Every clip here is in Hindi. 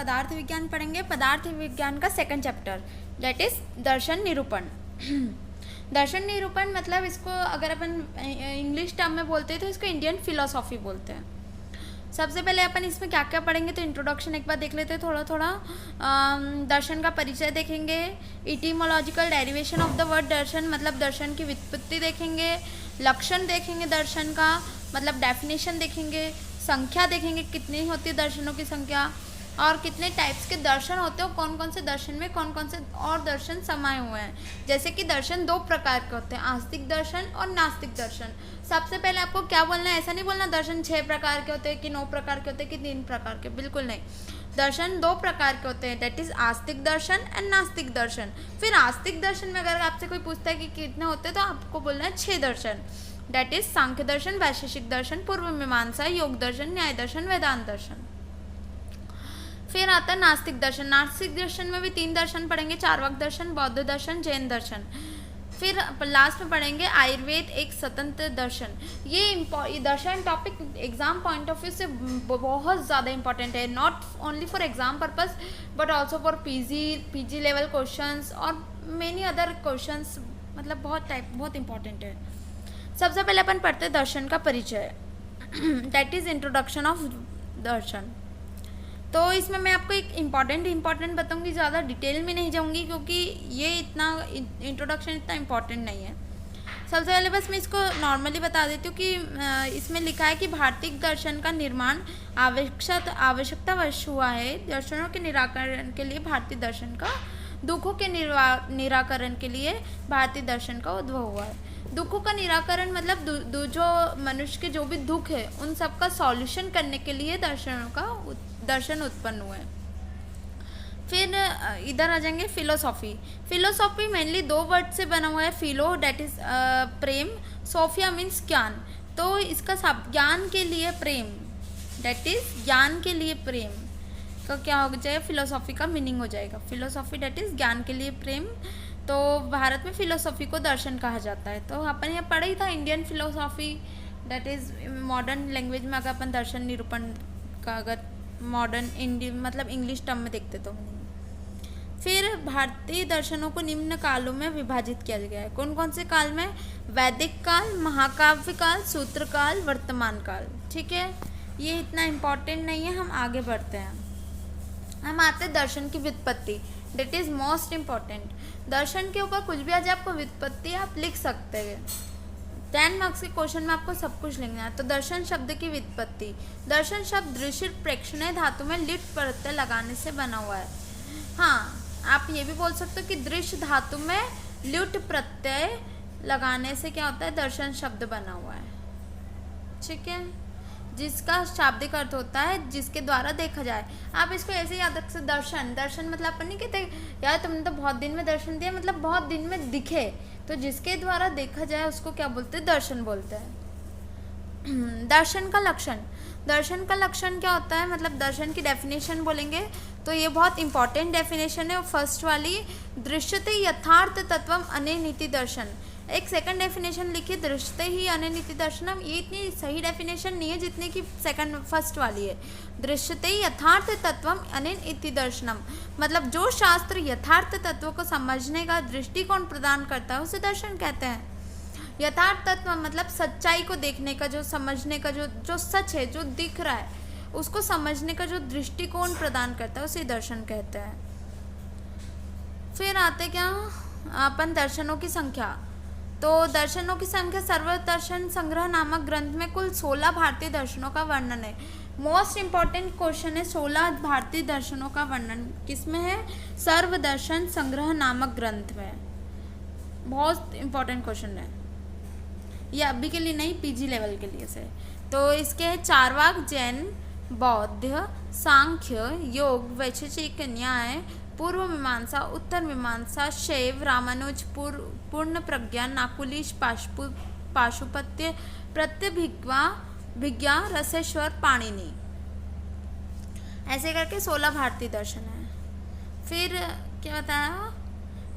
पदार्थ विज्ञान पढ़ेंगे। पदार्थ विज्ञान का सेकंड चैप्टर दैट इज दर्शन निरूपण। दर्शन निरूपण मतलब इसको अगर अपन इंग्लिश टर्म में बोलते हैं तो इसको इंडियन फिलोसॉफी बोलते हैं। सबसे पहले अपन इसमें क्या क्या पढ़ेंगे तो इंट्रोडक्शन एक बार देख लेते हैं थोड़ा थोड़ा। दर्शन का परिचय देखेंगे, etymological derivation of the word darshan मतलब दर्शन की व्युत्पत्ति देखेंगे, लक्षण देखेंगे दर्शन का मतलब डेफिनेशन देखेंगे, संख्या देखेंगे कितनी होती है दर्शनों की संख्या, और कितने टाइप्स के दर्शन होते हैं, कौन कौन से दर्शन में कौन कौन से और दर्शन समाये हुए हैं। जैसे कि दर्शन दो प्रकार के होते हैं, आस्तिक दर्शन और नास्तिक दर्शन। सबसे पहले आपको क्या बोलना है, ऐसा नहीं बोलना दर्शन 6 प्रकार के होते हैं कि 9 प्रकार के होते हैं कि 3 प्रकार के, बिल्कुल नहीं। दर्शन 2 प्रकार के होते हैं, that is Astik Darshan and नास्तिक दर्शन। फिर आस्तिक दर्शन में अगर आपसे कोई पूछता है कि कितने होते हैं तो आपको बोलना है 6 दर्शन, दैट इज सांख्य दर्शन, वैशेषिक दर्शन, पूर्व मीमांसा, योग दर्शन, न्याय दर्शन, वेदांत दर्शन। फिर आता है नास्तिक दर्शन। नास्तिक दर्शन में भी 3 दर्शन पढ़ेंगे, चार्वाक दर्शन, बौद्ध दर्शन, जैन दर्शन। फिर लास्ट में पढ़ेंगे आयुर्वेद एक स्वतंत्र दर्शन। ये दर्शन topic exam point of view से बहुत ज़्यादा इंपॉर्टेंट है, not only for exam purpose but also for PG level questions और मेनी अदर क्वेश्चंस, मतलब बहुत इंपॉर्टेंट है। सबसे पहले अपन पढ़ते हैं दर्शन का परिचय, दैट इज इंट्रोडक्शन ऑफ दर्शन। तो इसमें मैं आपको एक इम्पॉर्टेंट बताऊंगी, ज़्यादा डिटेल में नहीं जाऊंगी क्योंकि ये इतना इंट्रोडक्शन इतना इम्पॉर्टेंट नहीं है। सबसे पहले बस मैं इसको नॉर्मली बता देती हूँ कि इसमें लिखा है कि भारतीय दर्शन का निर्माण आवश्यकतावश हुआ है। दर्शनों के निराकरण के लिए भारतीय दर्शन का, दुखों के निराकरण के लिए भारतीय दर्शन का उद्भव हुआ है। दुखों का निराकरण मतलब जो मनुष्य के जो भी दुख है उन सब का सॉल्यूशन करने के लिए दर्शन उत्पन्न हुए। फिर इधर आ जाएंगे फिलोसॉफी। फिलोसॉफी मेनली 2 वर्ड से बना हुआ है, फिलो दैट इज प्रेम, सोफिया मीन्स ज्ञान। तो इसका ज्ञान के लिए प्रेम, दैट इज ज्ञान के लिए प्रेम का क्या हो जाएगा, फिलोसॉफी का मीनिंग हो जाएगा। फिलोसॉफी दैट इज ज्ञान के लिए प्रेम। तो भारत में फिलोसॉफी को दर्शन कहा जाता है। तो अपन यहाँ पढ़ा ही था Indian philosophy, that is modern language में अगर अपन दर्शन निरूपण का अगर मॉडर्न मतलब इंग्लिश टर्म में देखते तो। फिर भारतीय दर्शनों को निम्न कालों में विभाजित किया गया है। कौन कौन से काल में, वैदिक काल, महाकाव्य काल, सूत्र काल, वर्तमान काल। ठीक है, ये इतना इम्पोर्टेंट नहीं है, हम आगे बढ़ते हैं। हम आते हैं दर्शन की व्युत्पत्ति, दैट इज मोस्ट इम्पॉर्टेंट। दर्शन के ऊपर कुछ भी आ जाए आपको व्युत्पत्ति आप लिख सकते हैं। 10 मार्क्स के क्वेश्चन में आपको सब कुछ लिखना है। तो दर्शन शब्द की व्युत्पत्ति, दर्शन शब्द दृश्य प्रेक्षणीय धातु में लिट प्रत्यय लगाने से बना हुआ है। हाँ, आप ये भी बोल सकते हो कि दृश्य धातु में ल्युट प्रत्यय लगाने से क्या होता है, दर्शन शब्द बना हुआ है। ठीक है, जिसका शाब्दिक अर्थ होता है जिसके द्वारा देखा जाए। आप इसको ऐसे याद रख सकते, दर्शन मतलब अपन नहीं कहते यार तुमने तो बहुत दिन में दर्शन दिया, मतलब बहुत दिन में दिखे, तो जिसके द्वारा देखा जाए उसको क्या बोलते हैं, दर्शन बोलते हैं। दर्शन का लक्षण, दर्शन का लक्षण क्या होता है, मतलब दर्शन की डेफिनेशन बोलेंगे तो ये बहुत इंपॉर्टेंट डेफिनेशन है। फर्स्ट वाली, दृश्यते यथार्थ तत्वम अनिनिति दर्शन। एक सेकंड डेफिनेशन लिखिए, दृश्यते ही अनिनिति दर्शनम। ये इतनी सही डेफिनेशन नहीं है जितनी कि फर्स्ट वाली है। दृश्यते यथार्थ तत्वम अनिनिति दर्शनम मतलब जो शास्त्र यथार्थ तत्व को समझने का दृष्टिकोण प्रदान करता है उसे दर्शन कहते हैं। यथार्थ तत्व मतलब सच्चाई को देखने का, जो समझने का, जो सच है, जो दिख रहा है उसको समझने का जो दृष्टिकोण प्रदान करता है उसे दर्शन कहते हैं। फिर आते क्या अपन दर्शनों की संख्या। तो दर्शनों की संख्या सर्वदर्शन संग्रह नामक ग्रंथ में कुल 16 भारतीय दर्शनों का वर्णन है। मोस्ट इम्पॉर्टेंट क्वेश्चन है, 16 भारतीय दर्शनों का वर्णन किसमें है, सर्वदर्शन संग्रह नामक ग्रंथ में। बहुत इम्पॉर्टेंट क्वेश्चन है ये, अभी के लिए नहीं, पीजी लेवल के लिए से। तो इसके चारवाक, जैन, बौद्ध, सांख्य, योग, वैशेषिक, न्याय, पूर्व मीमांसा, उत्तर मीमांसा, शैव, रामानुज, पूर्ण प्रज्ञा, नाकुलिश, पाशुपत्य, प्रत्यभिज्ञा, रसेश्वर, पाणिनि, ऐसे करके 16 भारतीय दर्शन है। फिर क्या बताया,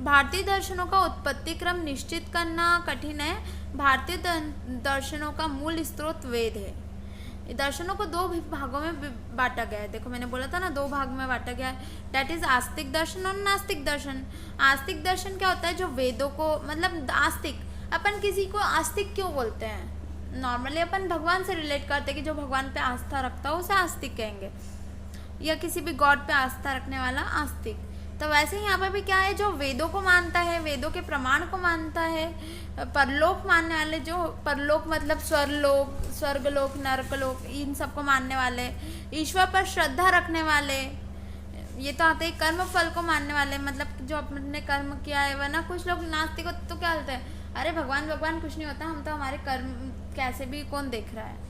भारतीय दर्शनों का उत्पत्ति क्रम निश्चित करना कठिन है। भारतीय दर्शनों का मूल स्रोत वेद है। दर्शनों को दो भागों में बांटा गया है। देखो मैंने बोला था ना, दो भाग में बांटा गया है, डैट इज आस्तिक दर्शन और नास्तिक दर्शन। आस्तिक दर्शन क्या होता है, जो वेदों को, मतलब आस्तिक, अपन किसी को आस्तिक क्यों बोलते हैं, नॉर्मली अपन भगवान से रिलेट करते हैं कि जो भगवान पे आस्था रखता हो उसे आस्तिक कहेंगे, या किसी भी गॉड पे आस्था रखने वाला आस्तिक। तो वैसे ही यहाँ पर भी क्या है, जो वेदों को मानता है, वेदों के प्रमाण को मानता है, परलोक मानने वाले, जो परलोक मतलब स्वर्लोक, स्वर्गलोक, नरकलोक, इन सबको मानने वाले, ईश्वर पर श्रद्धा रखने वाले, ये तो आते ही कर्म फल को मानने वाले, मतलब जो अपने कर्म किया है। वरना कुछ लोग नास्तिक तो क्या बोलते हैं, अरे भगवान भगवान कुछ नहीं होता, हम तो हमारे कर्म कैसे भी कौन देख रहा है।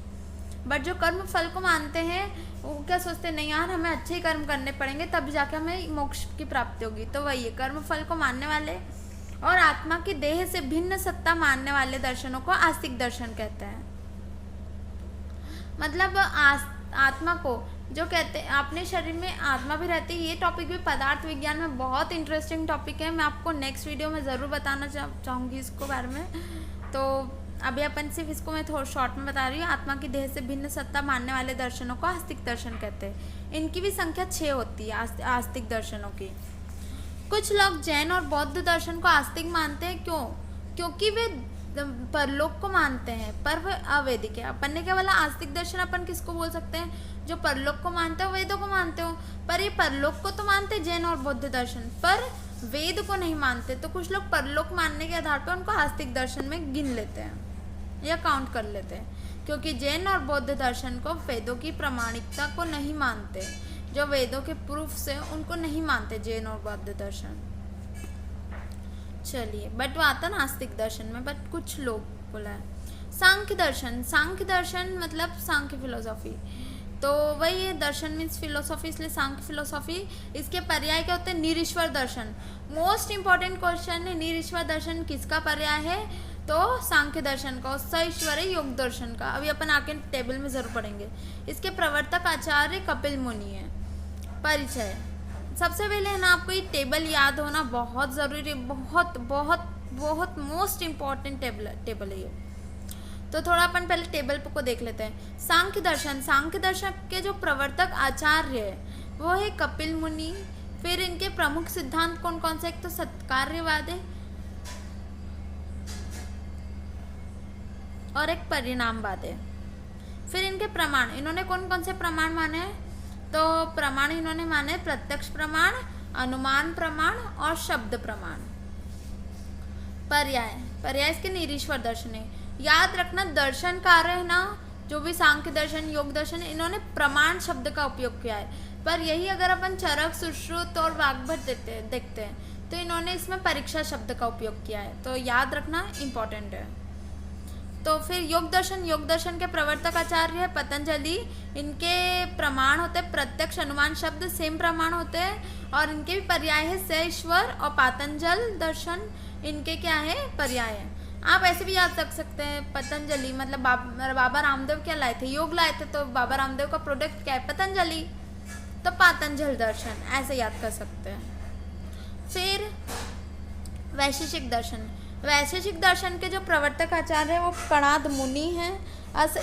बट जो कर्म फल को मानते हैं वो क्या सोचते हैं, नहीं यार हमें अच्छे ही कर्म करने पड़ेंगे तब जाके हमें मोक्ष की प्राप्ति होगी। तो वही है, कर्म फल को मानने वाले और आत्मा की देह से भिन्न सत्ता मानने वाले दर्शनों को आस्तिक दर्शन कहते हैं। मतलब आत्मा को जो कहते हैं, अपने शरीर में आत्मा भी रहती है। ये टॉपिक भी पदार्थ विज्ञान में बहुत इंटरेस्टिंग टॉपिक है, मैं आपको नेक्स्ट वीडियो में ज़रूर बताना चाहूँगी इसको बारे में। तो अभी अपन सिर्फ इसको मैं थोड़ा शॉर्ट में बता रही हूँ। आत्मा की देह से भिन्न सत्ता मानने वाले दर्शनों को आस्तिक दर्शन कहते हैं। इनकी भी संख्या 6 होती है आस्तिक दर्शनों की। कुछ लोग जैन और बौद्ध दर्शन को आस्तिक मानते हैं, क्यों? क्योंकि वे परलोक को मानते हैं, पर वह अवैदिक है। अपन ने क्या बोला, आस्तिक दर्शन अपन किसको बोल सकते हैं, जो परलोक को मानते हो, वेदों को मानते हो। पर ये परलोक को तो मानते जैन और बौद्ध दर्शन, पर वेद को नहीं मानते। तो कुछ लोग परलोक मानने के आधार पर उनको आस्तिक दर्शन में गिन लेते हैं या काउंट कर लेते हैं, क्योंकि जैन और बौद्ध दर्शन को वेदों की प्रामाणिकता को नहीं मानते, जो वेदों के प्रूफ से उनको नहीं मानते जैन और बौद्ध दर्शन। चलिए, बट वो आता नास्तिक दर्शन में, बट कुछ लोग बोला है। सांख्य दर्शन, सांख्य दर्शन मतलब सांख्य फिलोसॉफी, तो वही है, दर्शन मीन्स फिलोसॉफी, इसलिए सांख्य फिलोसॉफी। इसके पर्याय क्या होते हैं, निरीश्वर दर्शन। मोस्ट इंपॉर्टेंट क्वेश्चन है, निरीश्वर दर्शन किसका पर्याय है, तो सांख्य दर्शन का, सईश्वरी योग दर्शन का। अभी अपन आके टेबल में जरूर पढ़ेंगे। इसके प्रवर्तक आचार्य कपिल मुनि है। परिचय, सबसे पहले है ना, आपको ये टेबल याद होना बहुत ज़रूरी है, बहुत बहुत बहुत मोस्ट इम्पॉर्टेंट टेबल है ये। तो थोड़ा अपन पहले टेबल को देख लेते हैं। सांख्य दर्शन, सांख्य दर्शन के जो प्रवर्तक आचार्य है वो है कपिल मुनि। फिर इनके प्रमुख सिद्धांत कौन कौन से, एक तो सत्कार्यवाद है और एक परिणामवाद है। फिर इनके प्रमाण, इन्होंने कौन कौन से प्रमाण माने हैं, तो प्रमाण इन्होंने माने प्रत्यक्ष प्रमाण, अनुमान प्रमाण और शब्द प्रमाण। पर्याय, पर्याय इसके निरीश्वर दर्शन है। याद रखना, दर्शन कार्य है ना, जो भी सांख्य दर्शन, योग दर्शन, इन्होंने प्रमाण शब्द का उपयोग किया है। पर यही अगर अपन चरक, सुश्रुत और वाग्भट देखते हैं तो इन्होंने इसमें परीक्षा शब्द का उपयोग किया है। तो याद रखना, इम्पोर्टेंट है। तो फिर योग दर्शन, योग दर्शन के प्रवर्तक आचार्य है पतंजलि। इनके प्रमाण होते हैं प्रत्यक्ष, अनुमान शब्द सेम प्रमाण होते हैं, और इनके भी पर्याय है सईश्वर और पातंजल दर्शन, इनके क्या है, पर्याय है। आप ऐसे भी याद रख सकते हैं, पतंजलि मतलब बाबा रामदेव क्या लाए थे, योग लाए थे, तो बाबा रामदेव का प्रोडक्ट क्या है, पतंजलि, तो पातंजल दर्शन, ऐसे याद कर सकते हैं। फिर वैशेषिक दर्शन, वैशेषिक दर्शन के जो प्रवर्तक आचार्य है वो कणाद मुनि हैं।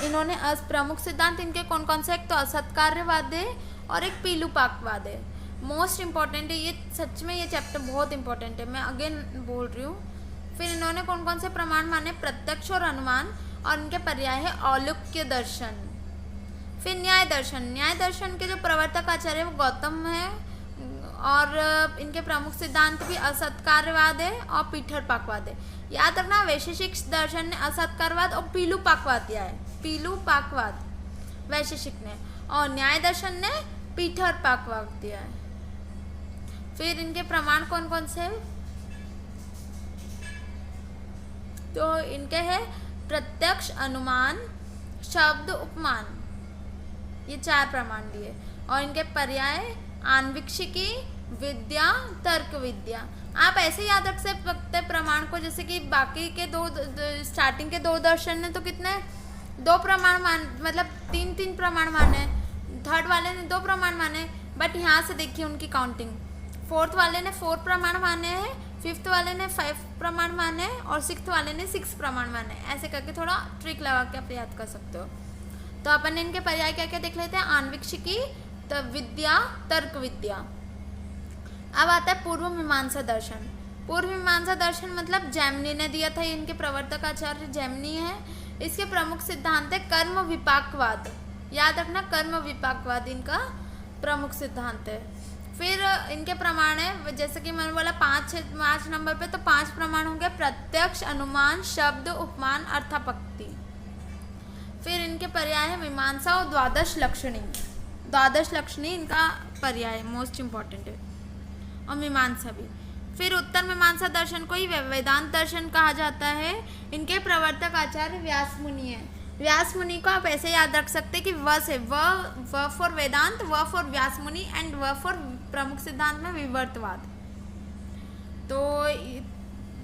इन्होंने प्रमुख सिद्धांत इनके कौन कौन से, एक तो असत्कार्यवाद है और एक पीलूपाकवाद है। मोस्ट इम्पॉर्टेंट है ये, सच में ये चैप्टर बहुत इंपॉर्टेंट है, मैं अगेन बोल रही हूँ। फिर इन्होंने कौन कौन से प्रमाण माने, प्रत्यक्ष और अनुमान, और इनके पर्याय है औलुक्य दर्शन। फिर न्याय दर्शन, न्याय दर्शन के जो प्रवर्तक आचार्य है वो गौतम है, और इनके प्रमुख सिद्धांत भी असत्कार्यवाद है और पीठरपाकवाद है। याद रखना, वैशेषिक दर्शन ने असत्कार्यवाद और पीलूपाकवाद दिया है, पीलूपाकवाद वैशेषिक ने, और न्याय दर्शन ने पीठरपाकवाद दिया है। फिर इनके प्रमाण कौन कौन से, तो इनके है प्रत्यक्ष, अनुमान, शब्द, उपमान, ये 4 प्रमाण दिए, और इनके पर्याय आन्वीक्षिकी, विद्या, तर्क विद्या। आप ऐसे याद रख सकते प्रमाण को, जैसे कि बाकी के स्टार्टिंग के 2 दर्शन ने तो कितने 2 प्रमाण मतलब 3 प्रमाण माने, थर्ड वाले ने 2 प्रमाण माने, बट यहाँ से देखिए उनकी काउंटिंग, फोर्थ वाले ने 4 प्रमाण माने हैं, फिफ्थ वाले ने 5 प्रमाण माने, और सिक्स्थ वाले ने 6 प्रमाण माने। ऐसे करके थोड़ा ट्रिक लगा के आप याद कर सकते हो। तो अपन इनके पर्याय क्या क्या देख लेते हैं। आन्वीक्षिकी, विद्या, तर्क विद्या। अब आता है पूर्व मीमांसा दर्शन। पूर्व मीमांसा दर्शन मतलब जैमिनी ने दिया था, इनके प्रवर्तक आचार्य जैमिनी है। इसके प्रमुख सिद्धांत है कर्म विपाकवाद। याद रखना, कर्म विपाकवाद इनका प्रमुख सिद्धांत है। फिर इनके प्रमाण है, जैसे कि मैंने बोला 5 नंबर पे, तो 5 प्रमाण होंगे। प्रत्यक्ष, अनुमान, शब्द, उपमान, अर्थापत्ति। फिर इनके पर्याय है मीमांसा और द्वादश लक्षणी। द्वादश लक्षणी इनका पर्याय मोस्ट इम्पॉर्टेंट है, और मीमांसा भी। फिर उत्तर मीमांसा दर्शन को ही वेदांत दर्शन कहा जाता है। इनके प्रवर्तक आचार्य व्यास मुनि है। व्यास मुनि को आप ऐसे याद रख सकते हैं कि व से व फॉर वेदांत, व फॉर व्यास मुनि एंड व फॉर प्रमुख सिद्धांत में विवर्तवाद। तो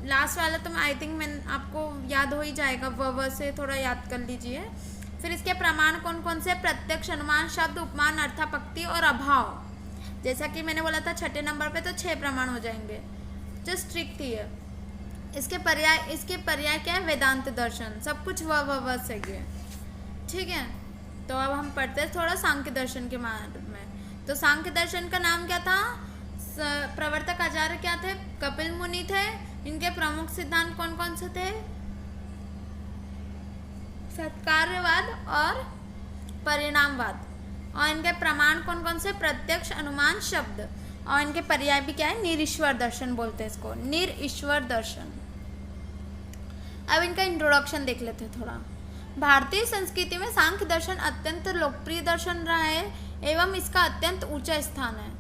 लास्ट वाला तो आई थिंक मैं आपको याद हो ही जाएगा, व से थोड़ा याद कर लीजिए। फिर इसके प्रमाण कौन कौन से? प्रत्यक्ष, अनुमान, शब्द, उपमान, अर्थापत्ति और अभाव। जैसा कि मैंने बोला था 6 नंबर पे तो 6 प्रमाण हो जाएंगे, जो स्ट्रिक्ट थी है। इसके पर्याय क्या है? वेदांत दर्शन। सब कुछ व से है, ठीक है। तो अब हम पढ़ते हैं थोड़ा सांख्य दर्शन के बारे में। तो सांख्य दर्शन का नाम क्या था? प्रवर्तक आचार्य क्या थे? कपिल मुनि थे। इनके प्रमुख सिद्धांत कौन कौन से थे? सत्कार्यवाद और परिणामवाद। और इनके प्रमाण कौन कौन से? प्रत्यक्ष, अनुमान, शब्द। और इनके पर्याय भी क्या है? निरीश्वर दर्शन बोलते हैं इसको, निरीश्वर दर्शन। अब इनका इंट्रोडक्शन देख लेते हैं थोड़ा। भारतीय संस्कृति में सांख्य दर्शन अत्यंत लोकप्रिय दर्शन रहा है एवं इसका अत्यंत ऊंचा स्थान है,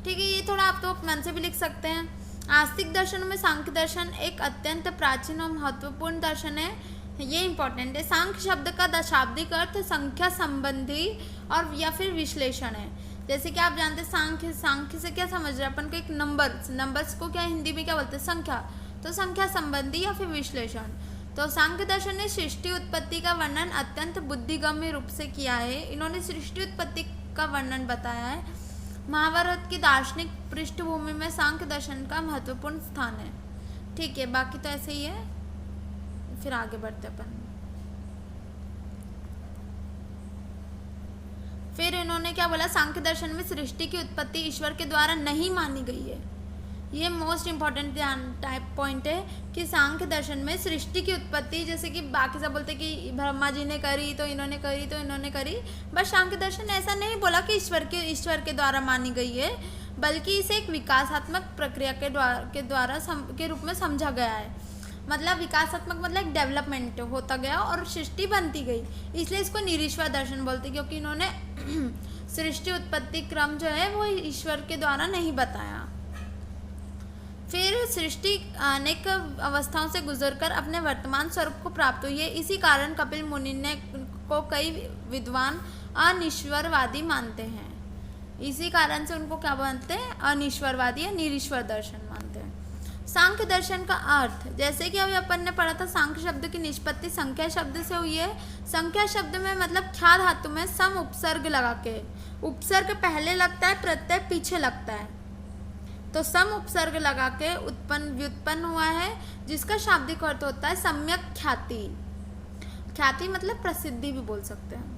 ठीक है। ये थोड़ा आप तो मन से भी लिख सकते हैं। आस्तिक दर्शनों में सांख्य दर्शन एक अत्यंत प्राचीन और महत्वपूर्ण दर्शन है। ये इंपॉर्टेंट है। सांख्य शब्द का शाब्दिक अर्थ संख्या संबंधी और या फिर विश्लेषण है। जैसे कि आप जानते हैं सांख्य से क्या समझ रहे हैं अपन को? एक नंबर्स को क्या हिंदी में क्या बोलते हैं? संख्या। तो संख्या संबंधी या फिर विश्लेषण। तो सांख्य दर्शन ने सृष्टि उत्पत्ति का वर्णन अत्यंत बुद्धिगम्य रूप से किया है। इन्होंने सृष्टि उत्पत्ति का वर्णन बताया है। महाभारत की दार्शनिक पृष्ठभूमि में सांख्य दर्शन का महत्वपूर्ण स्थान है, ठीक है। बाकी तो ऐसे ही है। फिर आगे बढ़ते अपन। फिर इन्होंने क्या बोला? सांख्य दर्शन में सृष्टि की उत्पत्ति ईश्वर के द्वारा नहीं मानी गई है। ये मोस्ट इम्पॉर्टेंट टाइप पॉइंट है कि सांख्य दर्शन में सृष्टि की उत्पत्ति, जैसे कि बाकी सब बोलते कि ब्रह्मा जी ने करी तो इन्होंने करी तो इन्होंने करी, बस सांख्य दर्शन ने ऐसा नहीं बोला कि ईश्वर के द्वारा मानी गई है, बल्कि इसे एक विकासात्मक प्रक्रिया के रूप में समझा गया है। मतलब विकासात्मक मतलब डेवलपमेंट होता गया और सृष्टि बनती गई, इसलिए इसको निरीश्वर दर्शन बोलते, क्योंकि इन्होंने सृष्टि उत्पत्ति क्रम जो है वो ईश्वर के द्वारा नहीं बताया। फिर सृष्टि अनेक अवस्थाओं से गुजरकर अपने वर्तमान स्वरूप को प्राप्त हुई है। इसी कारण कपिल मुनि ने को कई विद्वान अनिश्वरवादी मानते हैं। इसी कारण से उनको क्या मानते हैं? अनिश्वरवादी या निरीश्वर दर्शन मानते हैं। सांख्य दर्शन का अर्थ, जैसे कि अभी अपन ने पढ़ा था, सांख्य शब्द की निष्पत्ति संख्या शब्द से हुई है। संख्या शब्द में मतलब ख्या धातु में सम उपसर्ग लगा के, उपसर्ग पहले लगता है, प्रत्यय पीछे लगता है, तो सम उपसर्ग लगा के व्युत्पन्न हुआ है, जिसका शाब्दिक अर्थ होता है सम्यक ख्याति। ख्याति मतलब प्रसिद्धि भी बोल सकते हैं।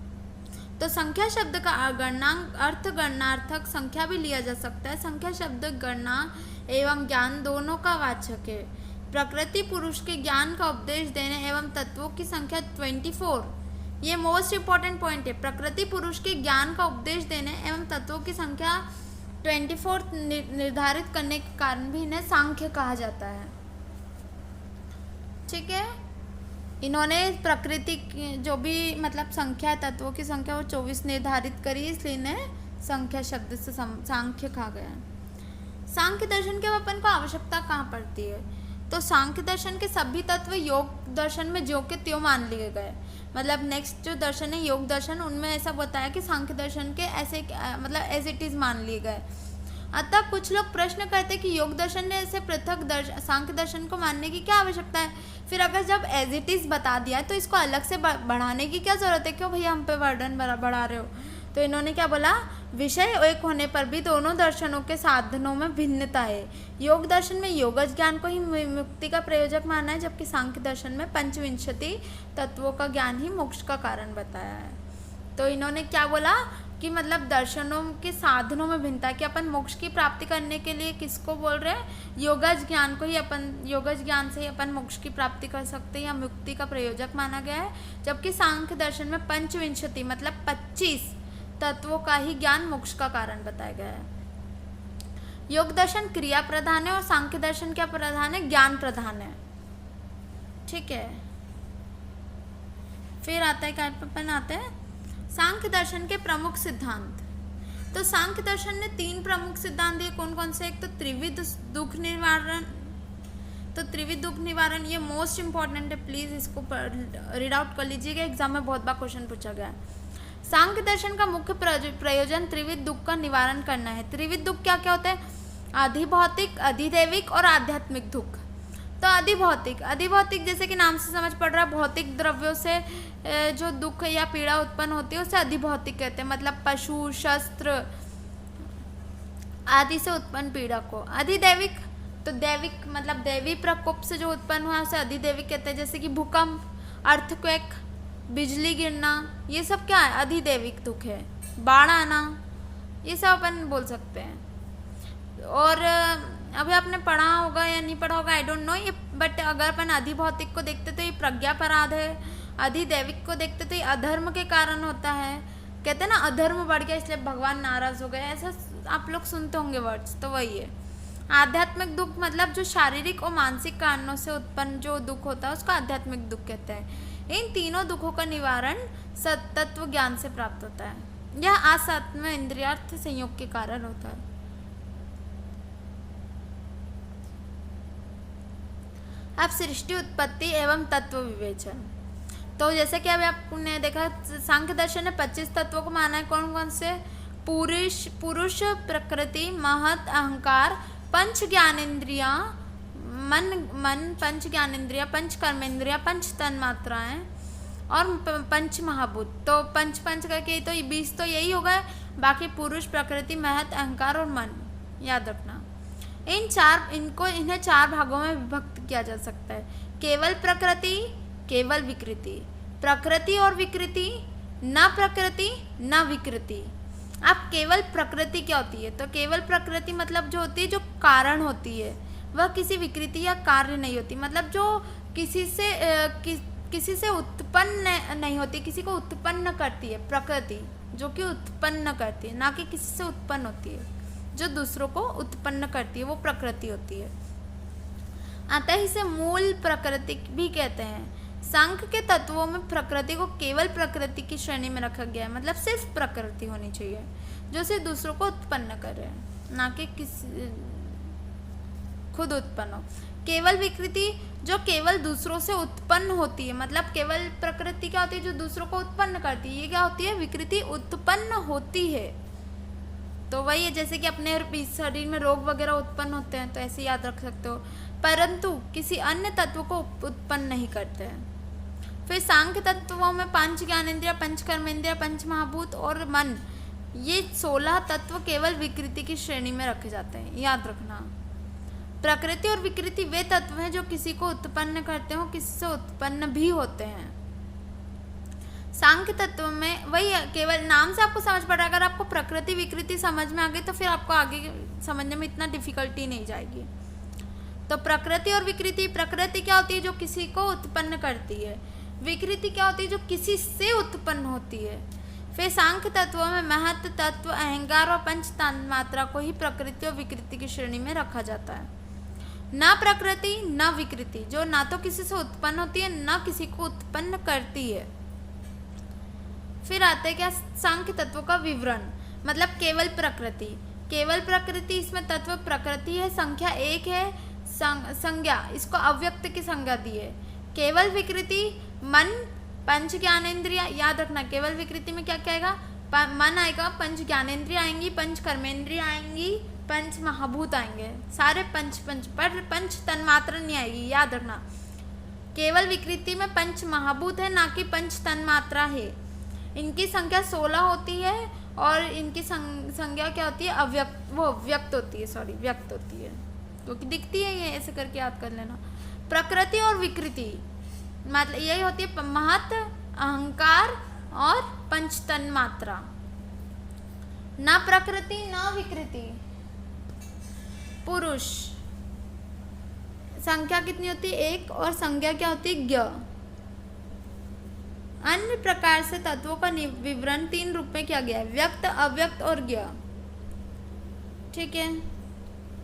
तो संख्या शब्द का गणनार्थक संख्या भी लिया जा सकता है। संख्या शब्द गणना एवं ज्ञान दोनों का वाचक है। प्रकृति पुरुष के ज्ञान का उपदेश देने एवं तत्वों की संख्या 24, ये मोस्ट इम्पॉर्टेंट पॉइंट है। प्रकृति पुरुष के ज्ञान का उपदेश देने एवं तत्वों की संख्या 24 निर्धारित करने के कारण भी इन्हें सांख्य कहा जाता है, ठीक है। इन्होंने प्रकृति जो भी मतलब संख्या है, तत्वों की संख्या वो 24 निर्धारित करी, इसलिए इन्हें संख्या शब्द से सांख्य कहा गया है। सांख्य दर्शन के अपन को आवश्यकता कहाँ पड़ती है? तो सांख्य दर्शन के सभी तत्व योग दर्शन में ज्यों के त्यों मान लिए गए। मतलब नेक्स्ट जो दर्शन है योग दर्शन, उनमें ऐसा बताया कि सांख्य दर्शन के ऐसे मतलब एज इट इज़ मान लिए गए। अतः कुछ लोग प्रश्न करते कि योग दर्शन ने ऐसे पृथक सांख्य दर्शन को मानने की क्या आवश्यकता है? फिर अगर जब एज इट इज़ बता दिया है तो इसको अलग से बढ़ाने की क्या ज़रूरत है? क्यों भैया हम पे वर्डन बढ़ा रहे हो? तो इन्होंने क्या बोला? विषय एक होने पर भी दोनों दर्शनों के साधनों में भिन्नता है। योग दर्शन में योगज ज्ञान को ही मुक्ति का प्रयोजक माना है, जबकि सांख्य दर्शन में पंचविंशति तत्वों का ज्ञान ही मोक्ष का कारण बताया है। तो इन्होंने क्या बोला कि मतलब दर्शनों के साधनों में भिन्नता है, कि अपन मोक्ष की प्राप्ति करने के लिए किसको बोल रहे हैं, योगज ज्ञान को ही, अपन योगज ज्ञान से ही अपन मोक्ष की प्राप्ति कर सकते हैं या मुक्ति का प्रयोजक माना गया है। जबकि सांख्य दर्शन में पंचविंशति मतलब 25 तत्वों का ही ज्ञान मोक्ष का कारण बताया गया है। योग दर्शन क्रिया प्रधान है और सांख्य दर्शन क्या प्रधान है, ज्ञान प्रधान है। ठीक है, फिर आता है क्या, अपन आते हैं सांख्य दर्शन के प्रमुख सिद्धांत। तो सांख्य दर्शन ने 3 प्रमुख सिद्धांत दिए, कौन कौन से, एक तो त्रिविध दुख निवारण। तो त्रिविध दुख निवारण ये मोस्ट इंपॉर्टेंट है, प्लीज इसको रीड आउट कर लीजिएगा, एग्जाम में बहुत बार क्वेश्चन पूछा गया है। सांख्य दर्शन का मुख्य प्रयोजन त्रिविध दुख का निवारण करना है। त्रिविध दुख क्या क्या होता है, अधिभौतिक, अधिदैविक और आध्यात्मिक दुख। तो अधिभौतिक जैसे कि नाम से समझ पड़ रहा है, भौतिक द्रव्यों से जो दुख या पीड़ा उत्पन्न होती है उसे अधिभौतिक कहते हैं, मतलब पशु, शस्त्र आदि से उत्पन्न पीड़ा को। अधिदैविक, तो दैविक मतलब दैवी प्रकोप से जो उत्पन्न हुआ उसे अधिदैविक कहते हैं, जैसे कि भूकंप, अर्थक्वेक, बिजली गिरना, ये सब क्या है, अधिदैविक दुख है। बाढ़ आना, ये सब अपन बोल सकते हैं। और अभी आपने पढ़ा होगा या नहीं पढ़ा होगा, आई डोंट नो ये, बट अगर अपन अधिभौतिक को देखते तो ये प्रज्ञापराध है, अधिदैविक को देखते तो ये अधर्म के कारण होता है। कहते हैं ना अधर्म बढ़ गया इसलिए भगवान नाराज हो गए, ऐसा आप लोग सुनते होंगे वर्ड्स, तो वही है। आध्यात्मिक दुख मतलब जो शारीरिक और मानसिक कारणों से उत्पन्न जो दुख होता है उसको आध्यात्मिक दुख कहते हैं। इन तीनों दुखों का निवारण सत्तत्व ज्ञान से प्राप्त होता है। यह आत्म इंद्रियार्थ संयोग के कारण होता है। अब सृष्टि उत्पत्ति एवं तत्व विवेचन। तो जैसे कि अभी आपने देखा सांख्य दर्शन ने 25 तत्वों को माना है, कौन कौन से, पुरुष, प्रकृति, महत, अहंकार, पंच ज्ञानेन्द्रिया, मन, पंच ज्ञानेन्द्रिया, पंच कर्मेंद्रिया, पंच तन्मात्राएं और पंच महाभूत। तो पंच करके तो 20 तो यही होगा, बाकी पुरुष, प्रकृति, महत, अहंकार और मन याद रखना। इन्हें 4 भागों में विभक्त किया जा सकता है, केवल प्रकृति, केवल विकृति, प्रकृति और विकृति, न प्रकृति न विकृति। अब केवल प्रकृति क्या होती है, तो केवल प्रकृति मतलब जो होती है जो कारण होती है, वह किसी विकृति या कार्य नहीं होती, मतलब जो किसी से उत्पन्न नहीं होती, किसी को उत्पन्न करती है प्रकृति, जो कि उत्पन्न करती है, ना कि किसी से उत्पन्न होती है, जो दूसरों को उत्पन्न करती है वो प्रकृति होती है। अतः इसे मूल प्रकृति भी कहते हैं। सांख्य के तत्वों में प्रकृति को केवल प्रकृति की श्रेणी में रखा गया है, मतलब सिर्फ प्रकृति होनी चाहिए जो सिर्फ दूसरों को उत्पन्न कर रहे हैं, ना कि किसी खुद उत्पन्न हो। केवल विकृति जो केवल दूसरों से उत्पन्न होती है, मतलब केवल प्रकृति क्या होती है जो दूसरों को उत्पन्न करती है, ये क्या होती है, विकृति उत्पन्न होती है। तो वही है जैसे कि अपने शरीर में रोग वगैरह उत्पन्न होते हैं, तो ऐसे याद रख सकते हो, परंतु किसी अन्य तत्व को उत्पन्न नहीं करते हैं। फिर सांख्य तत्वों में पंच ज्ञानेन्द्रिय, पंच कर्मेंद्रिय, पंच महाभूत और मन, ये 16 तत्व केवल विकृति की श्रेणी में रखे जाते हैं, याद रखना। प्रकृति और विकृति वे तत्व हैं जो किसी को उत्पन्न करते हो, किसी से उत्पन्न भी होते हैं। सांख्य तत्व में वही केवल नाम से आपको समझ पड़ रहा है, अगर आपको प्रकृति विकृति समझ में आ गई तो फिर आपको आगे समझने में इतना डिफिकल्टी नहीं जाएगी। तो प्रकृति और विकृति, प्रकृति क्या होती है जो किसी को उत्पन्न करती है, विकृति क्या होती है जो किसी से उत्पन्न होती है। फिर सांख्य तत्वों में महत तत्व, अहंकार और पंच तन्मात्रा को ही प्रकृति और विकृति की श्रेणी में रखा जाता है। न प्रकृति न विकृति, जो ना तो किसी से उत्पन्न होती है न किसी को उत्पन्न करती है। फिर आते क्या सांख्य तत्वों का विवरण, मतलब केवल प्रकृति, केवल प्रकृति इसमें तत्व प्रकृति है, संख्या 1 है, संज्ञा इसको अव्यक्त की संज्ञा दी है। केवल विकृति मन, पंच ज्ञानेन्द्रिय, याद रखना केवल विकृति में क्या क्या आएगा, मन आएगा, पंच ज्ञानेन्द्रिय आएंगी, पंच कर्मेंद्रिय आएंगी, पंच महाभूत आएंगे, सारे पंच पर पंच तन्मात्रा नहीं आएगी, याद रखना। केवल विकृति में पंच महाभूत है ना कि पंच तन्मात्रा है। इनकी संख्या 16 होती है और इनकी संज्ञा क्या होती है, अव्यक्त, वो व्यक्त होती है, सॉरी व्यक्त होती है, क्योंकि दिखती है ये, ऐसे करके याद कर लेना। प्रकृति और विकृति मतलब यही होती है महत, अहंकार और पंच तन्मात्रा। न प्रकृति न विकृति। पुरुष संख्या कितनी होती है? एक, और संज्ञा क्या होती है? ज्ञ। अन्य प्रकार से तत्वों का विवरण 3 रूप में किया गया है, व्यक्त, अव्यक्त और ज्ञ। ठीक है,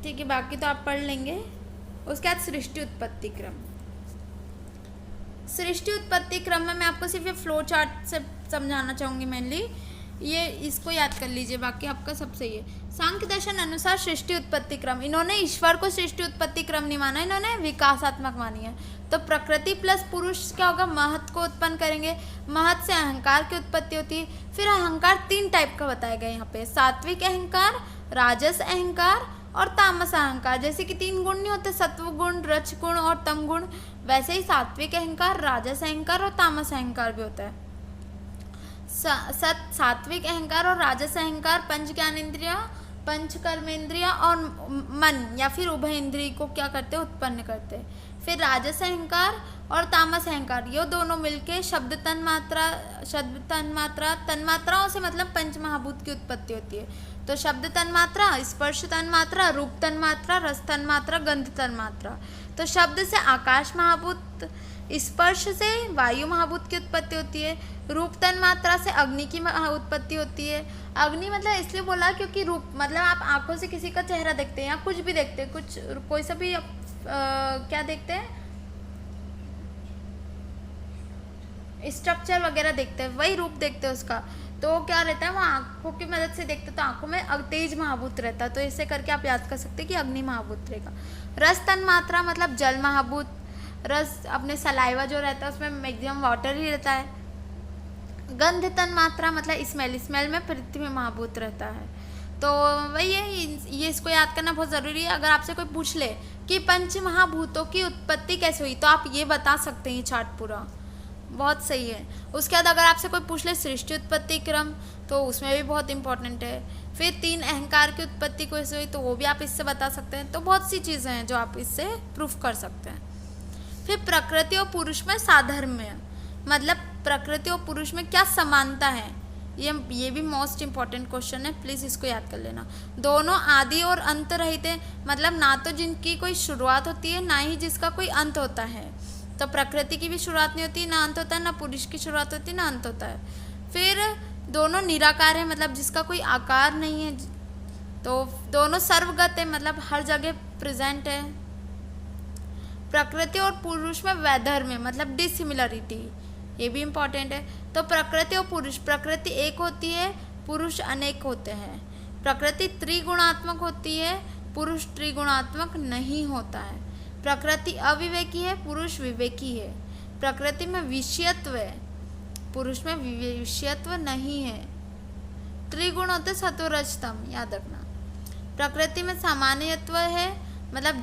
ठीक है, बाकी तो आप पढ़ लेंगे। उसके बाद सृष्टि उत्पत्ति क्रम। सृष्टि उत्पत्ति क्रम में मैं आपको सिर्फ ये फ्लो चार्ट से समझाना चाहूँगी मेनली, ये इसको याद कर लीजिए, बाकी आपका सब सही है। सांख्य दर्शन अनुसार सृष्टि उत्पत्ति क्रम, इन्होंने ईश्वर को सृष्टि उत्पत्ति क्रम नहीं माना, इन्होंने विकासात्मक मानी है। तो प्रकृति प्लस पुरुष क्या होगा? महत को उत्पन्न करेंगे। महत से अहंकार की उत्पत्ति होती है। फिर अहंकार 3 टाइप का बताया गया यहाँ पे, सात्विक अहंकार, राजस अहंकार और तामस अहंकार। जैसे कि 3 गुण नहीं होते, सत्व गुण, रज गुण और तम गुण, वैसे ही सात्विक अहंकार, राजस अहंकार और तामस अहंकार भी होता है। सात्विक अहंकार और राजस अहंकार पंच ज्ञानेंद्रिया, पंच कर्मेंद्रिया और मन या फिर उभय इंद्रिय को क्या करते हैं? उत्पन्न करते हैं। फिर राजस अहंकार और तामस अहंकार, ये दोनों मिलके शब्द तन्मात्रा, तन्मात्राओं से मतलब पंच महाभूत की उत्पत्ति होती है। तो शब्द तन्मात्रा, स्पर्श तन्मात्रा, रूप तन्मात्रा, रस तन्मात्रा, गंध तन्मात्रा। तो शब्द से आकाश महाभूत, स्पर्श से वायु महाभूत की उत्पत्ति होती है, रूप तन्मात्रा से अग्नि की उत्पत्ति होती है। अग्नि मतलब इसलिए बोला क्योंकि रूप मतलब आप आंखों से किसी का चेहरा देखते हैं या कुछ भी देखते हैं, कुछ कोई सा भी क्या देखते हैं, स्ट्रक्चर वगैरह देखते हैं, वही रूप देखते हैं उसका। तो क्या रहता है, वो आंखों की मदद से देखते, तो आंखों में तेज महाभूत रहता है। तो इसे करके आप याद कर सकते हैं कि अग्नि महाभूत रहेगा। रस तन्मात्रा मतलब जल महाभूत, रस अपने सलाइवा जो रहता है उसमें मैक्सिमम वाटर ही रहता है। गंध तन्मात्रा मतलब स्मेल, स्मेल में पृथ्वी महाभूत रहता है। तो वही है, ये इसको याद करना बहुत ज़रूरी है। अगर आपसे कोई पूछ ले कि पंच महाभूतों की उत्पत्ति कैसे हुई, तो आप ये बता सकते हैं, ये चार्ट पूरा बहुत सही है। उसके बाद अगर आपसे कोई पूछ ले सृष्टि उत्पत्ति क्रम, तो उसमें भी बहुत इंपॉर्टेंट है। फिर 3 अहंकार की उत्पत्ति कैसे हुई, तो वो भी आप इससे बता सकते हैं। तो बहुत सी चीज़ें हैं जो आप इससे प्रूफ कर सकते हैं। फिर प्रकृति और पुरुष में साधर्म्य, मतलब प्रकृति और पुरुष में क्या समानता है, ये भी मोस्ट इम्पॉर्टेंट क्वेश्चन है, प्लीज़ इसको याद कर लेना। दोनों आदि और अंत रहित है, मतलब ना तो जिनकी कोई शुरुआत होती है ना ही जिसका कोई अंत होता है। तो प्रकृति की भी शुरुआत नहीं होती, ना अंत होता है, ना पुरुष की शुरुआत होती है ना अंत होता है। फिर दोनों निराकार है, मतलब जिसका कोई आकार नहीं है। तो दोनों सर्वगत है, मतलब हर जगह प्रेजेंट है। प्रकृति और पुरुष में वैधर्म्य मतलब डिसिमिलरिटी, ये भी इम्पॉर्टेंट है। तो प्रकृति और पुरुष, प्रकृति एक होती है, पुरुष अनेक होते हैं। प्रकृति त्रिगुणात्मक होती है, पुरुष त्रिगुणात्मक नहीं होता है। प्रकृति अविवेकी है, पुरुष विवेकी है। प्रकृति में विषयत्व है, पुरुष में विषयत्व नहीं है। त्रिगुण होते सत्व रज तम, याद रखना। प्रकृति में सामान्यत्व है, मतलब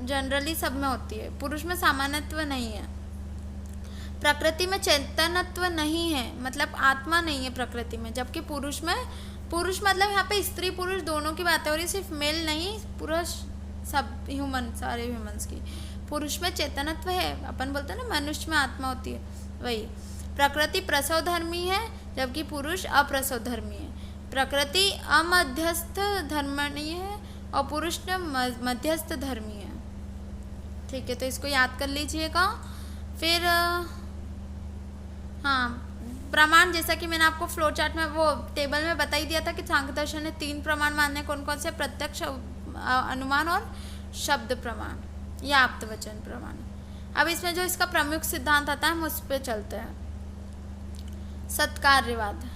जनरली सब में होती है, पुरुष में सामान्यत्व नहीं है। प्रकृति में चैतन्यत्व नहीं है, मतलब आत्मा नहीं है प्रकृति में, जबकि पुरुष में, पुरुष मतलब यहाँ पे स्त्री पुरुष दोनों की बात हो रही है, सिर्फ मेल नहीं, पुरुष सब ह्यूमन, सारे ह्यूमंस की। पुरुष में चैतन्यत्व है, अपन बोलते हैं ना मनुष्य में आत्मा होती है, वही। प्रकृति प्रसव धर्मी है, जबकि पुरुष अप्रसव धर्मी है। प्रकृति अमध्यस्थ धर्मणी है और पुरुष मध्यस्थ धर्मी है। ठीक है, तो इसको याद कर लीजिएगा। फिर हाँ, प्रमाण, जैसा कि मैंने आपको फ्लो चार्ट में वो टेबल में बता ही दिया था कि सांख्य दर्शन ने 3 प्रमाण मानने, कौन कौन से? प्रत्यक्ष, अनुमान और शब्द प्रमाण या आप्तवचन प्रमाण। अब इसमें जो इसका प्रमुख सिद्धांत आता है हम उस पर चलते हैं। सत्कार्यवाद,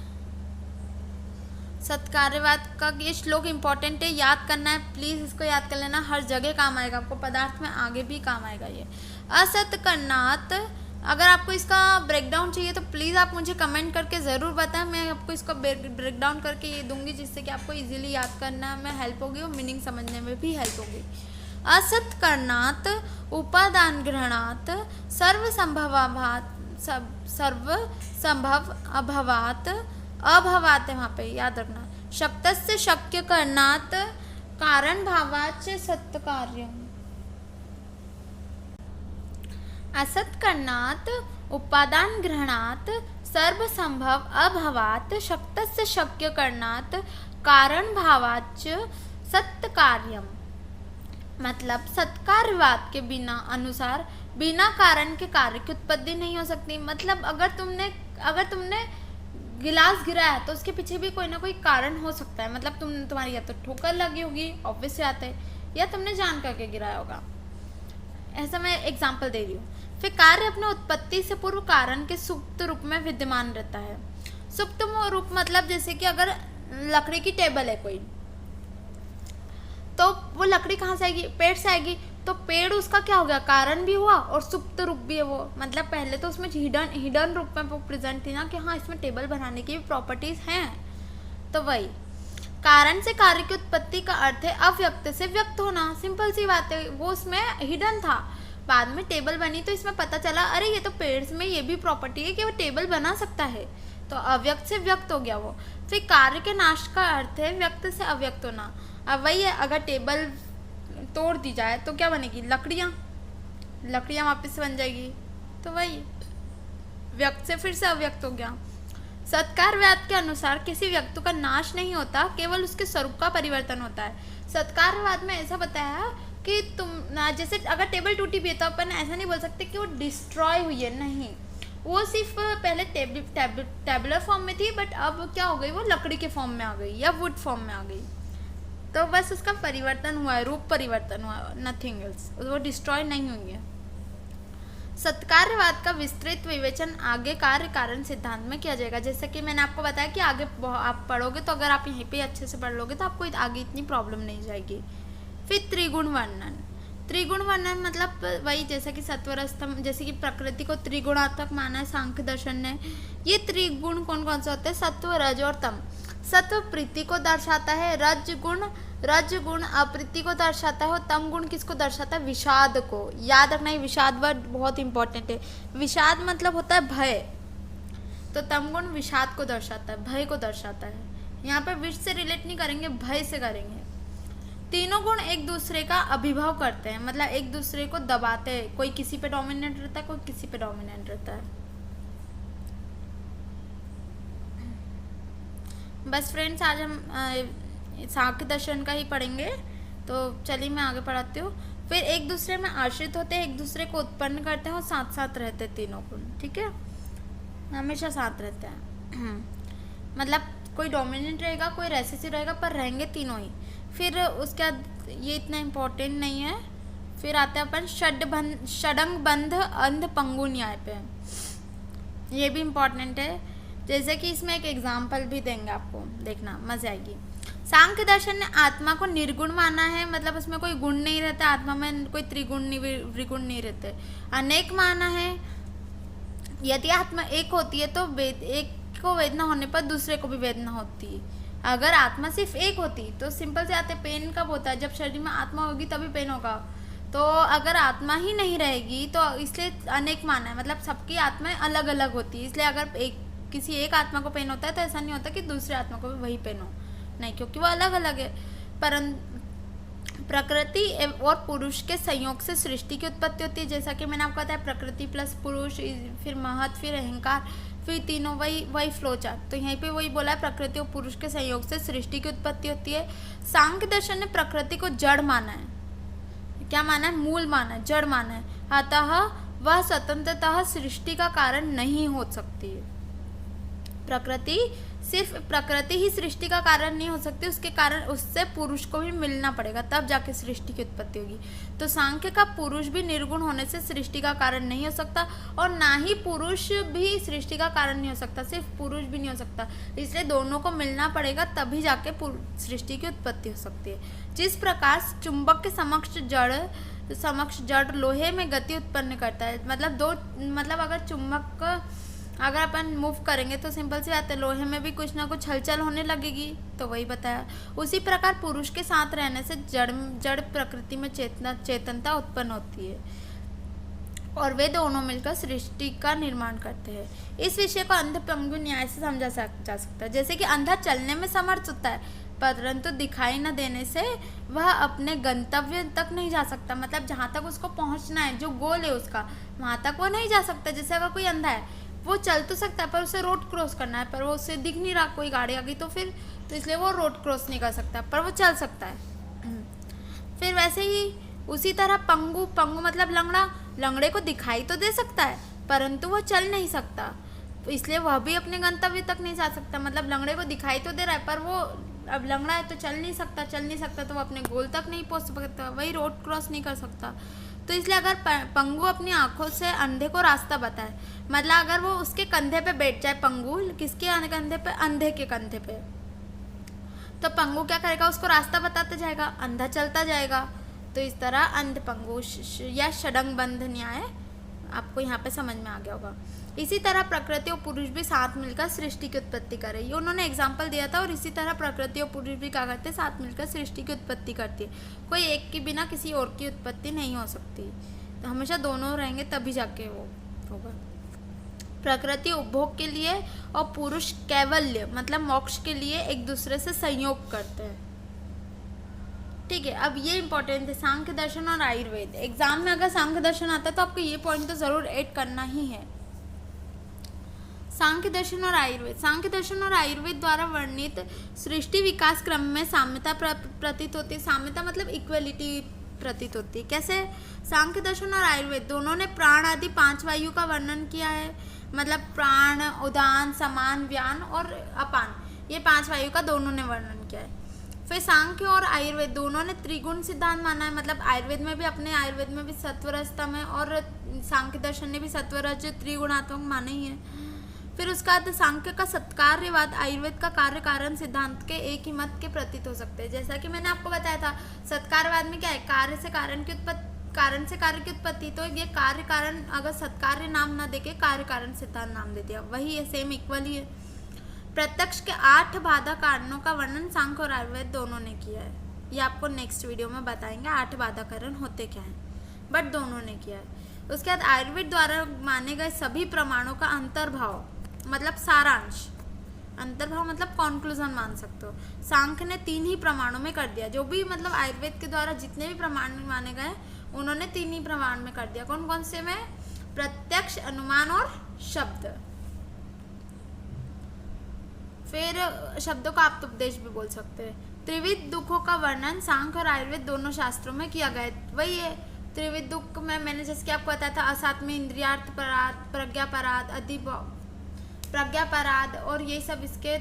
सत्कार्यवाद का ये श्लोक इम्पॉर्टेंट है, याद करना है, प्लीज़ इसको याद कर लेना, हर जगह काम आएगा आपको, पदार्थ में आगे भी काम आएगा ये। असत करनात, अगर आपको इसका ब्रेकडाउन चाहिए तो प्लीज़ आप मुझे कमेंट करके ज़रूर बताएं, मैं आपको इसका ब्रेकडाउन करके ये दूंगी, जिससे कि आपको इजीली याद करना में हेल्प होगी और मीनिंग समझने में भी हेल्प होगी। असत करनात उपादान ग्रहणात सर्व संभवाभात, सर्व संभव अभवात, अभवात है वहाँ पे, याद रखना। शक्तस्य शक्य करनात कारण भावाच सत्य कार्य। असत् करणात् उपादान ग्रहणात् सर्वसंभव अभावात् शक्तस्य शक्य करणात् कारण भावाच्च सत्कार्यम। मतलब सत्कार्यवाद के बिना अनुसार बिना कारण के कार्य की उत्पत्ति नहीं हो सकती। मतलब अगर तुमने गिलास गिराया तो उसके पीछे भी कोई ना कोई कारण हो सकता है। मतलब तुम्हारी या तो ठोकर लगी होगी, ऑब्वियस से आते, या तुमने जान करके गिराया होगा। ऐसा मैं एग्जांपल दे रही हूँ। फिर कार्य अपने उत्पत्ति से पूर्व कारण के सुप्त रूप में विद्यमान रहता है। सुप्त रूप मतलब जैसे कि अगर लकड़ी की टेबल है कोई, तो वो लकड़ी कहाँ से आएगी? पेड़ से आएगी। तो पेड़ उसका क्या हो गया? कारण भी हुआ और सुप्त रूप भी है वो। मतलब पहले तो उसमें हिडन रूप में वो प्रेजेंट थी ना कि हाँ इसमें टेबल बनाने की भी प्रॉपर्टीज हैं। तो वही कारण से कार्य की उत्पत्ति का अर्थ है अव्यक्त से व्यक्त होना। सिंपल सी बात है, वो उसमें हिडन था, बाद में टेबल बनी तो इसमें पता चला अरे ये तो पेड़ में ये भी प्रॉपर्टी है कि वो टेबल बना सकता है। तो अव्यक्त से व्यक्त हो गया वो। फिर कार्य के नाश का अर्थ है व्यक्त से अव्यक्त होना। अब वही है, अगर टेबल तोड़ दी जाए तो क्या बनेगी? लकड़ियाँ वापस से बन जाएगी। तो वही व्यक्त से फिर से अव्यक्त हो गया। सत्कारवाद के अनुसार किसी व्यक्ति का नाश नहीं होता, केवल उसके स्वरूप का परिवर्तन होता है। सत्कारवाद में ऐसा बताया कि जैसे अगर टेबल टूटी भी है तो अपन ऐसा नहीं बोल सकते कि वो डिस्ट्रॉय हुई है, नहीं, वो सिर्फ पहले टेबुलर फॉर्म में थी, बट अब क्या हो गई? वो लकड़ी के फॉर्म में आ गई या वुड फॉर्म में आ गई। तो बस उसका परिवर्तन हुआ है, रूप परिवर्तन हुआ है, नथिंग एल्स। वो डिस्ट्रॉय नहीं हुई है। सत्कार्यवाद का विस्तृत विवेचन आगे कार्य कारण सिद्धांत में किया जाएगा। जैसे कि मैंने आपको बताया कि आगे आप पढ़ोगे तो अगर आप यहीं पे अच्छे से पढ़ लोगे तो आपको आगे इतनी प्रॉब्लम नहीं जाएगी। फिर त्रिगुण वर्णन मतलब वही जैसे कि सत्वरस्तम, जैसे कि प्रकृति को त्रिगुणात्मक माना है सांख्य दर्शन ने। ये त्रिगुण कौन कौन से होते हैं? सत्व, रज और तम। सत्व प्रीति को दर्शाता है, रज गुण अप्रीति को दर्शाता है और तम गुण किसको दर्शाता है? विषाद को। याद रखना, ये विषाद वर्ड बहुत इंपॉर्टेंट है। विषाद मतलब होता है भय, तो तम गुण विषाद को दर्शाता है, भय को दर्शाता है। यहाँ पर विष से रिलेट नहीं करेंगे, भय से करेंगे। तीनों गुण एक दूसरे का अभिभव करते हैं, मतलब एक दूसरे को दबाते हैं। कोई किसी पे डोमिनेंट रहता है, कोई किसी पे डोमिनेंट रहता है। बस फ्रेंड्स, आज हम सांख्य दर्शन का ही पढ़ेंगे, तो चलिए मैं आगे पढ़ाती हूँ। फिर एक दूसरे में आश्रित होते हैं, एक दूसरे को उत्पन्न करते हैं और साथ साथ रहते हैं तीनों गुण। ठीक है, हमेशा साथ रहते हैं। मतलब कोई डोमिनेंट रहेगा, कोई रेसेसिव रहेगा, पर रहेंगे तीनों ही। फिर उसके बाद ये इतना इम्पोर्टेंट नहीं है। फिर आते हैं अपन षडंग बंध अंध पंगु न्याय पे। ये भी इम्पोर्टेंट है। जैसे कि इसमें एक एग्जाम्पल भी देंगे आपको, देखना मजा आएगी। सांख्य दर्शन ने आत्मा को निर्गुण माना है, मतलब उसमें कोई गुण नहीं रहता, आत्मा में कोई त्रिगुण विगुण नहीं रहते। अनेक माना है, यदि आत्मा एक होती है तो एक को वेदना होने पर दूसरे को भी वेदना होती है। अगर आत्मा सिर्फ एक होती तो सिंपल से आते, पेन कब होता है? जब शरीर में आत्मा होगी तभी पेन होगा। तो अगर आत्मा ही नहीं रहेगी तो इसलिए अनेक माना है, मतलब सबकी आत्माएं अलग अलग होती है। इसलिए अगर किसी एक आत्मा को पेन होता है तो ऐसा नहीं होता कि दूसरे आत्मा को भी वही पेन हो, नहीं, क्योंकि वो अलग अलग है। परंतु प्रकृति और पुरुष के संयोग से सृष्टि की उत्पत्ति होती है। जैसा कि मैंने आपको बताया, प्रकृति प्लस पुरुष, फिर महत, फिर अहंकार, फिर तीनों वही फ्लो चार्ट। तो यहीं पे वही बोला है, प्रकृति और पुरुष के संयोग से सृष्टि की उत्पत्ति होती है। सांख्य दर्शन ने प्रकृति को जड़ माना है। क्या माना है? मूल माना है, जड़ माना है। अतः वह स्वतंत्रतः सृष्टि का कारण नहीं हो सकती है। सिर्फ प्रकृति ही सृष्टि का कारण नहीं हो सकती, उसके कारण उससे पुरुष को भी मिलना पड़ेगा, तब जाके सृष्टि की उत्पत्ति होगी। तो सांख्य का पुरुष भी निर्गुण होने से सृष्टि का कारण नहीं हो सकता, और ना ही पुरुष भी सृष्टि का कारण नहीं हो सकता, सिर्फ पुरुष भी नहीं हो सकता। इसलिए दोनों को मिलना पड़ेगा, तभी जाके सृष्टि की उत्पत्ति हो सकती है। जिस प्रकार चुंबक के समक्ष जड़ लोहे में गति उत्पन्न करता है, मतलब अगर चुंबक अगर अपन मूव करेंगे तो सिंपल सी बात है, लोहे में भी कुछ ना कुछ हलचल होने लगेगी। तो वही बताया। उसी प्रकार पुरुष के साथ रहने से जड़ प्रकृति में चेतनता उत्पन्न होती है और वे दोनों मिलकर सृष्टि का निर्माण करते हैं। इस विषय को अंध पंगु न्याय से समझा जा सकता है। जैसे कि अंधा चलने में समर्थ होता है, परंतु दिखाई न देने से वह अपने गंतव्य तक नहीं जा सकता। मतलब जहाँ तक उसको पहुँचना है, जो गोल है उसका, वहाँ तक वो नहीं जा सकता। जैसे अगर कोई अंधा है, वो चल तो सकता है पर उसे रोड क्रॉस करना है, पर वो उसे दिख नहीं रहा, कोई गाड़ी आ गई तो फिर तो इसलिए वो रोड क्रॉस नहीं कर सकता, पर वो चल सकता है। फिर वैसे ही उसी तरह पंगु, पंगु मतलब लंगड़ा, लंगड़े को दिखाई तो दे सकता है परंतु वो चल नहीं सकता, तो इसलिए वह भी अपने गंतव्य तक नहीं जा सकता। मतलब लंगड़े को दिखाई तो दे रहा है पर वो अब लंगड़ा है तो चल नहीं सकता तो वो अपने गोल तक नहीं पहुंच सकता, वही रोड क्रॉस नहीं कर सकता। तो इसलिए अगर पंगु अपनी आंखों से अंधे को रास्ता बताए, मतलब अगर वो उसके कंधे पे बैठ जाए, पंगु किसके कंधे पे, अंधे के कंधे पे, तो पंगु क्या करेगा, उसको रास्ता बताते जाएगा, अंधा चलता जाएगा। तो इस तरह अंध पंगु या षडंग बंध न्याय आपको यहाँ पे समझ में आ गया होगा। इसी तरह प्रकृति और पुरुष भी साथ मिलकर सृष्टि की उत्पत्ति करे, ये उन्होंने एग्जाम्पल दिया था। और इसी तरह प्रकृति और पुरुष भी क्या करते हैं, साथ मिलकर सृष्टि की उत्पत्ति करती है। कोई एक के बिना किसी और की उत्पत्ति नहीं हो सकती, तो हमेशा दोनों रहेंगे तभी जाके वो होगा। प्रकृति उपभोग के लिए और पुरुष कैवल्य मतलब मोक्ष के लिए एक दूसरे से संयोग करते हैं। ठीक है, अब ये इंपॉर्टेंट है, सांख्य दर्शन और आयुर्वेद। एग्जाम में अगर सांख्य दर्शन आता है तो आपको ये पॉइंट तो जरूर ऐड करना ही है। सांख्य दर्शन और आयुर्वेद। सांख्य दर्शन और आयुर्वेद द्वारा वर्णित सृष्टि विकास क्रम में साम्यता प्रतीत होती है। साम्यता मतलब इक्वलिटी प्रतीत होती है। कैसे? सांख्य दर्शन और आयुर्वेद दोनों ने प्राण आदि 5 वायु का वर्णन किया है। मतलब प्राण, उदान, समान, व्यान और अपान, ये 5 वायु का दोनों ने वर्णन किया है। फिर सांख्य और आयुर्वेद दोनों ने त्रिगुण सिद्धांत माना है। मतलब आयुर्वेद में भी, अपने आयुर्वेद में भी सत्वरजतम है और सांख्य दर्शन ने भी सत्वरज त्रिगुणात्मक माने ही है। फिर उसका बाद सांख्य का सत्कार्यवाद, आयुर्वेद का कार्य कारण सिद्धांत के एक ही मत के प्रतीत हो सकते हैं। जैसा कि मैंने आपको बताया था, सत्कार्यवाद में क्या है, कार्य से कारण की उत्पत्ति, कारण से कार्य की उत्पत्ति। तो ये कार्य कारण अगर सत्कार्य नाम ना देके कार्य कारण सिद्धांत नाम दे दिया, वही है, सेम इक्वल ही है। प्रत्यक्ष के 8 बाधा कारणों का वर्णन सांख्य और आयुर्वेद दोनों ने किया है। ये आपको नेक्स्ट वीडियो में बताएंगे 8 बाधा कारण होते क्या हैं, बट दोनों ने किया है। उसके बाद आयुर्वेद द्वारा माने गए सभी प्रमाणों का अंतर्भाव मतलब सारांश, अंतर्भाव मतलब कॉन्क्लूजन मान सकते हो, सांख्य ने 3 ही प्रमाणों में कर दिया। जो भी मतलब आयुर्वेद के द्वारा जितने भी प्रमाण माने गए उन्होंने 3 ही प्रमाण में कर दिया। कौन कौन से में? प्रत्यक्ष, अनुमान और शब्द। फिर शब्दों का आप उपदेश भी बोल सकते हैं। त्रिविध दुखों का वर्णन सांख्य और आयुर्वेद दोनों शास्त्रों में किया गया है। वही है, त्रिविध दुख में मैंने जैसे कि आपको बताया था, असात्म, इंद्रियार्थ पराध, प्रज्ञापराध, प्रज्ञापराध, और ये सब इसके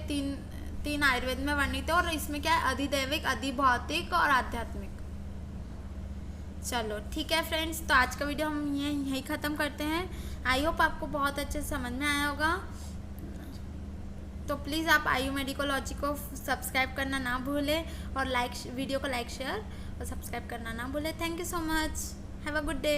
तीन आयुर्वेद में वर्णित है। और इसमें क्या है, अधिदैविक, अधिभौतिक और आध्यात्मिक। चलो ठीक है फ्रेंड्स, तो आज का वीडियो हम यहीं ख़त्म करते हैं। आई होप आपको बहुत अच्छे से समझ में आया होगा। तो प्लीज़ आप आयु मेडिकोलॉजी को सब्सक्राइब करना ना भूलें और वीडियो को लाइक, शेयर और सब्सक्राइब करना ना भूलें। Thank you so much, have a good day.